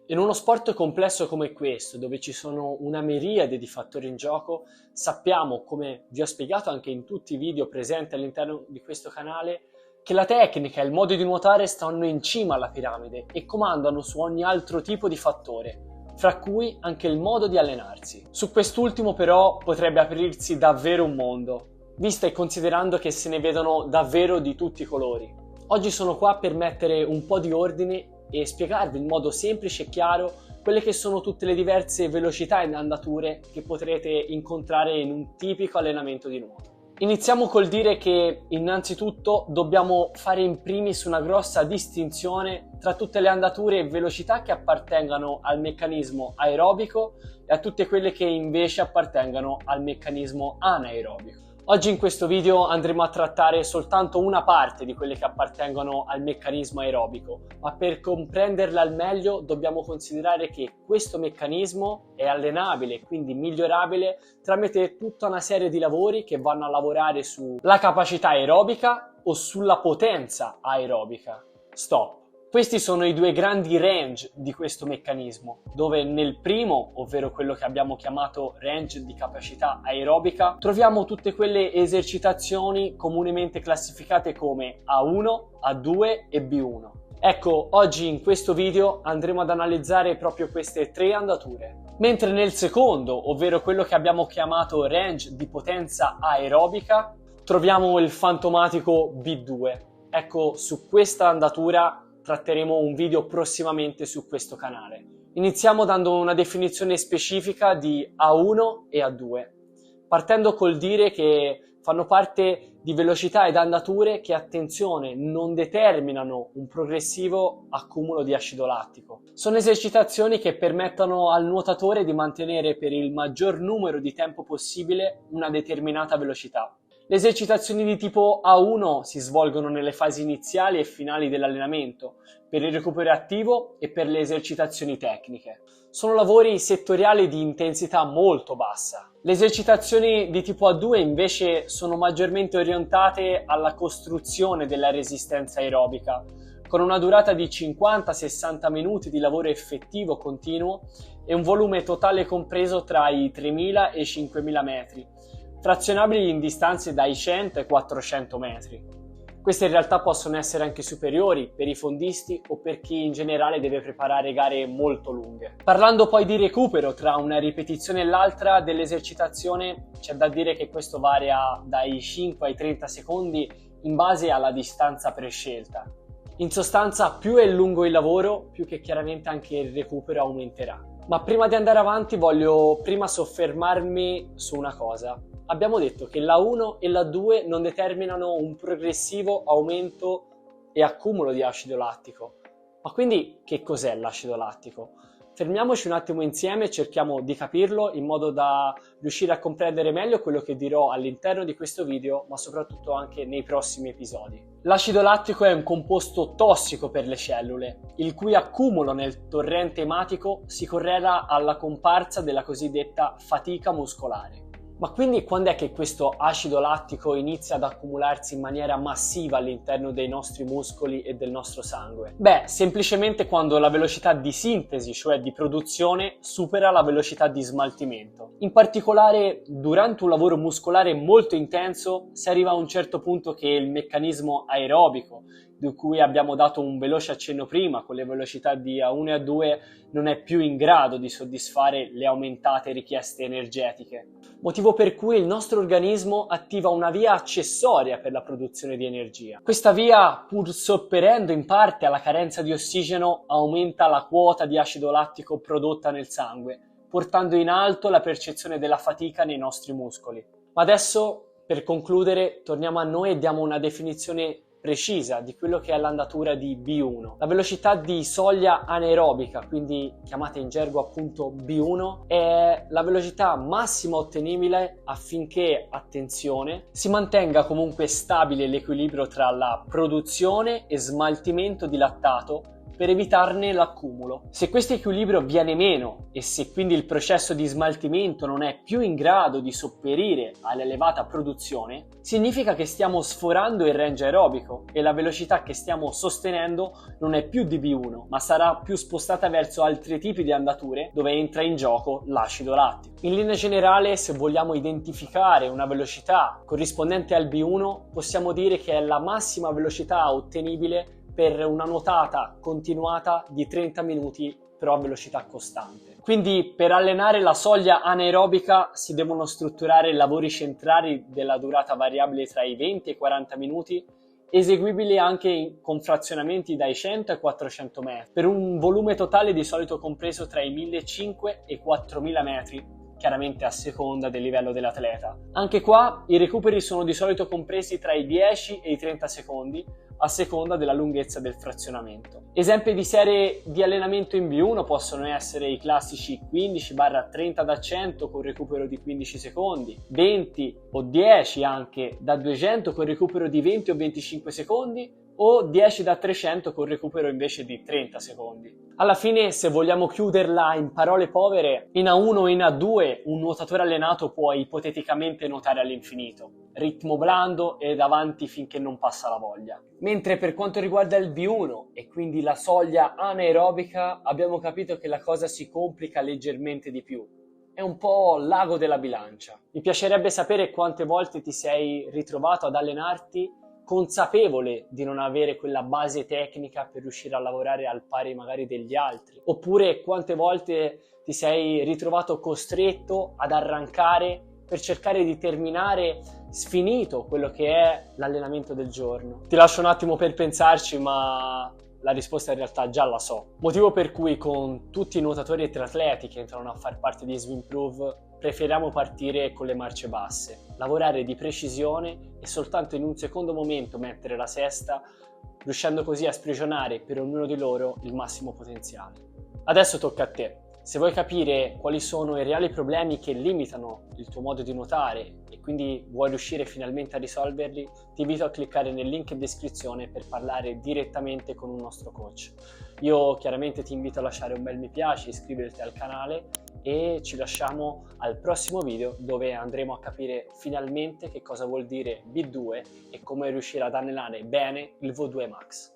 In uno sport complesso come questo, dove ci sono una miriade di fattori in gioco, sappiamo, come vi ho spiegato anche in tutti i video presenti all'interno di questo canale, che la tecnica e il modo di nuotare stanno in cima alla piramide e comandano su ogni altro tipo di fattore, fra cui anche il modo di allenarsi. Su quest'ultimo però potrebbe aprirsi davvero un mondo, visto e considerando che se ne vedono davvero di tutti i colori. Oggi sono qua per mettere un po' di ordine e spiegarvi in modo semplice e chiaro quelle che sono tutte le diverse velocità e andature che potrete incontrare in un tipico allenamento di nuoto. Iniziamo col dire che innanzitutto dobbiamo fare in primis una grossa distinzione tra tutte le andature e velocità che appartengano al meccanismo aerobico e a tutte quelle che invece appartengano al meccanismo anaerobico. Oggi in questo video andremo a trattare soltanto una parte di quelle che appartengono al meccanismo aerobico, ma per comprenderla al meglio dobbiamo considerare che questo meccanismo è allenabile e quindi migliorabile tramite tutta una serie di lavori che vanno a lavorare sulla capacità aerobica o sulla potenza aerobica. Stop! Questi sono i due grandi range di questo meccanismo, dove nel primo, ovvero quello che abbiamo chiamato range di capacità aerobica, troviamo tutte quelle esercitazioni comunemente classificate come A1, A2 e B1. Ecco, oggi in questo video andremo ad analizzare proprio queste tre andature. Mentre nel secondo, ovvero quello che abbiamo chiamato range di potenza aerobica, troviamo il fantomatico B2. Ecco, su questa andatura tratteremo un video prossimamente su questo canale. Iniziamo dando una definizione specifica di A1 e A2, partendo col dire che fanno parte di velocità ed andature che, attenzione, non determinano un progressivo accumulo di acido lattico. Sono esercitazioni che permettono al nuotatore di mantenere per il maggior numero di tempo possibile una determinata velocità. Le esercitazioni di tipo A1 si svolgono nelle fasi iniziali e finali dell'allenamento, per il recupero attivo e per le esercitazioni tecniche. Sono lavori settoriali di intensità molto bassa. Le esercitazioni di tipo A2 invece sono maggiormente orientate alla costruzione della resistenza aerobica, con una durata di 50-60 minuti di lavoro effettivo continuo e un volume totale compreso tra i 3.000 e i 5.000 metri, frazionabili in distanze dai 100 ai 400 metri. Queste in realtà possono essere anche superiori per i fondisti o per chi in generale deve preparare gare molto lunghe. Parlando poi di recupero tra una ripetizione e l'altra dell'esercitazione, c'è da dire che questo varia dai 5 ai 30 secondi in base alla distanza prescelta. In sostanza, più è lungo il lavoro, più che chiaramente anche il recupero aumenterà. Ma prima di andare avanti voglio prima soffermarmi su una cosa. Abbiamo detto che la 1 e la 2 non determinano un progressivo aumento e accumulo di acido lattico. Ma quindi che cos'è l'acido lattico? Fermiamoci un attimo insieme e cerchiamo di capirlo in modo da riuscire a comprendere meglio quello che dirò all'interno di questo video, ma soprattutto anche nei prossimi episodi. L'acido lattico è un composto tossico per le cellule, il cui accumulo nel torrente ematico si correla alla comparsa della cosiddetta fatica muscolare. Ma quindi quando è che questo acido lattico inizia ad accumularsi in maniera massiva all'interno dei nostri muscoli e del nostro sangue? Beh, semplicemente quando la velocità di sintesi, cioè di produzione, supera la velocità di smaltimento. In particolare, durante un lavoro muscolare molto intenso, si arriva a un certo punto che il meccanismo aerobico, di cui abbiamo dato un veloce accenno prima con le velocità di A1 e A2, non è più in grado di soddisfare le aumentate richieste energetiche. Motivo per cui il nostro organismo attiva una via accessoria per la produzione di energia. Questa via, pur sopperendo in parte alla carenza di ossigeno, aumenta la quota di acido lattico prodotta nel sangue, portando in alto la percezione della fatica nei nostri muscoli. Ma adesso, per concludere, torniamo a noi e diamo una definizione precisa di quello che è l'andatura di B1. La velocità di soglia anaerobica, quindi chiamata in gergo appunto B1, è la velocità massima ottenibile affinché, attenzione, si mantenga comunque stabile l'equilibrio tra la produzione e smaltimento di lattato per evitarne l'accumulo. Se questo equilibrio viene meno e se quindi il processo di smaltimento non è più in grado di sopperire all'elevata produzione, significa che stiamo sforando il range aerobico e la velocità che stiamo sostenendo non è più di B1, ma sarà più spostata verso altri tipi di andature dove entra in gioco l'acido lattico. In linea generale, se vogliamo identificare una velocità corrispondente al B1, possiamo dire che è la massima velocità ottenibile per una nuotata continuata di 30 minuti però a velocità costante. Quindi per allenare la soglia anaerobica si devono strutturare lavori centrali della durata variabile tra i 20 e i 40 minuti, eseguibili anche con frazionamenti dai 100 ai 400 metri, per un volume totale di solito compreso tra i 1500 e i 4000 metri, chiaramente a seconda del livello dell'atleta. Anche qua i recuperi sono di solito compresi tra i 10 e i 30 secondi, a seconda della lunghezza del frazionamento. Esempi di serie di allenamento in B1 possono essere i classici 15-30 da 100 con recupero di 15 secondi, 20 o 10 anche da 200 con recupero di 20 o 25 secondi, o 10 da 300 con recupero invece di 30 secondi. Alla fine, se vogliamo chiuderla in parole povere, in A1 o in A2 un nuotatore allenato può ipoteticamente nuotare all'infinito, ritmo blando ed avanti finché non passa la voglia. Mentre per quanto riguarda il B1 e quindi la soglia anaerobica, abbiamo capito che la cosa si complica leggermente di più. È un po' l'ago della bilancia. Mi piacerebbe sapere quante volte ti sei ritrovato ad allenarti consapevole di non avere quella base tecnica per riuscire a lavorare al pari magari degli altri, oppure quante volte ti sei ritrovato costretto ad arrancare per cercare di terminare sfinito quello che è l'allenamento del giorno. Ti lascio un attimo per pensarci, ma la risposta in realtà già la so. Motivo per cui con tutti i nuotatori e triatleti che entrano a far parte di Swimprove preferiamo partire con le marce basse, lavorare di precisione e soltanto in un secondo momento mettere la sesta, riuscendo così a sprigionare per ognuno di loro il massimo potenziale. Adesso tocca a te. Se vuoi capire quali sono i reali problemi che limitano il tuo modo di nuotare e quindi vuoi riuscire finalmente a risolverli, ti invito a cliccare nel link in descrizione per parlare direttamente con un nostro coach. Io chiaramente ti invito a lasciare un bel mi piace, iscriverti al canale e ci lasciamo al prossimo video dove andremo a capire finalmente che cosa vuol dire B2 e come riuscire ad allenare bene il V2 Max.